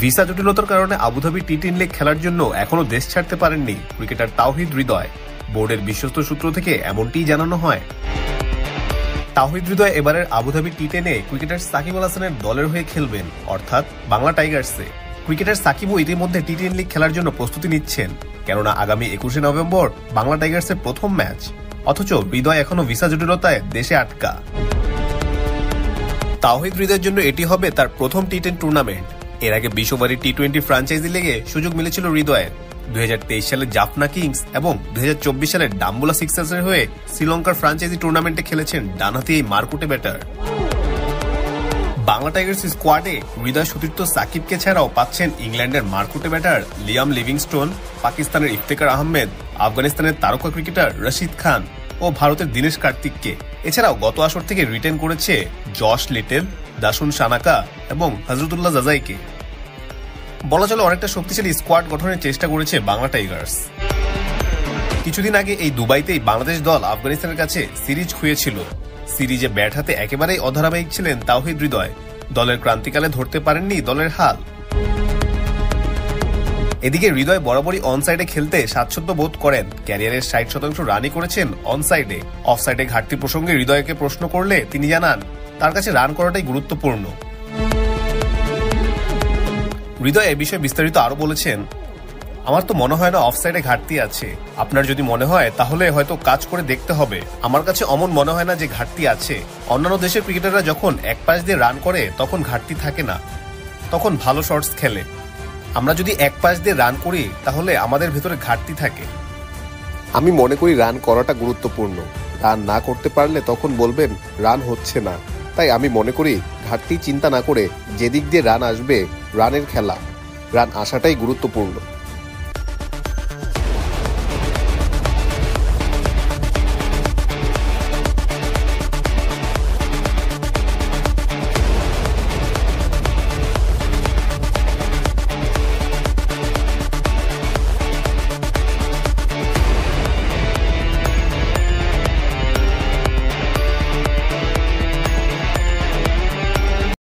Visa জটিলতার কারণে Abu Dhabi টি10 league খেলার জন্য এখনো দেশ ছাড়তে পারেননি ক্রিকেটার তাওহিদ হৃদয়। বোর্ডের বিশ্বস্ত সূত্র থেকে এমনটিই জানানো হয়। তাওহিদ হৃদয় এবারের আবুধাবি টি10-এ ক্রিকেটার সাকিব আল হাসানের দলের হয়ে খেলবেন, অর্থাৎ বাংলা টাইগার্সে। ক্রিকেটার সাকিবও ইতিমধ্যে টি10 লিগ খেলার জন্য প্রস্তুতি নিচ্ছেন, কেননা আগামী 21শে নভেম্বর বাংলা টাইগার্সের প্রথম ম্যাচ। অথচ হৃদয় এখনো ভিসা জটিলতায় দেশে আটকা। তাওহিদ হৃদয়ের জন্য এটি হবে তার প্রথম টি10 টুর্নামেন্ট। এর আগে 20 ওভারের টি20 ফ্রাঞ্চাইজি লিগে সুযোগ মিলেছিল হৃদয়ের। 2023 সালে জাফনা কিংস এবং 2024 সালে ডাম্বুলা সিক্সার্সের হয়ে শ্রীলঙ্কার ফ্রাঞ্চাইজি টুর্নামেন্টে খেলেছেন ডানহাতি এই মারকুটে ব্যাটার। বাংলা টাইগার্স স্কোয়াডে হৃদয় সতীর্থ সাকিবকে ছাড়াও পাচ্ছেন ইংল্যান্ডের মারকুটে ব্যাটার লিয়াম লিভিংস্টোন, পাকিস্তানের ইফতেখার আহমেদ, আফগানিস্তানের তারকা ক্রিকেটার রশিদ খান ও ভারতের দীনেশ কার্তিককে। এছাড়াও গত আসর থেকে রিটেন করেছে জশ লিটল, দাসুন সানাকা এবং হজরতুল্লাহ জাজাইকে। বলা চলে অনেকটা শক্তিশালী স্কোয়াড গঠনের চেষ্টা করেছে বাংলা টাইগার্স। কিছুদিন আগে এই দুবাইতেই বাংলাদেশ দল আফগানিস্তানের কাছে সিরিজ খুঁয়েছিল। সিরিজে ব্যাট হাতে একেবারেই অধারাবাহিক ছিলেন তাওহিদ হৃদয়। দলের ক্রান্তিকালে ধরতে পারেননি দলের হাল। এদিকে হৃদয় বরাবরই অনসাইডে খেলতে স্বাচ্ছন্দ্য বোধ করেন। ক্যারিয়ারের 60% রানই করেছেন অনসাইডে। অফসাইডে ঘাটতি প্রসঙ্গে হৃদয়কে প্রশ্ন করলে তিনি জানান, তার কাছে রান করাটাই গুরুত্বপূর্ণ। হৃদয় এ বিষয়ে বিস্তারিত আরো বলেছেন, আমার তো মনে হয় না অফসাইডে ঘাটতি আছে। আপনার যদি মনে হয় তাহলে হয়তো কাজ করে দেখতে হবে। আমার কাছে অমন মনে হয় না যে ঘাটতি আছে। অন্যান্য দেশের ক্রিকেটাররা যখন এক পাশ দিয়ে রান করে তখন ঘাটতি থাকে না, তখন ভালো শটস খেলে। আমরা যদি এক পাশ দিয়ে রান করি তাহলে আমাদের ভেতরে ঘাটতি থাকে। আমি মনে করি রান করাটা গুরুত্বপূর্ণ। রান না করতে পারলে তখন বলবেন রান হচ্ছে না। তাই আমি মনে করি ঘাটতি চিন্তা না করে যেদিক দিয়ে রান আসবে, রানের খেলা, রান আসাটাই গুরুত্বপূর্ণ।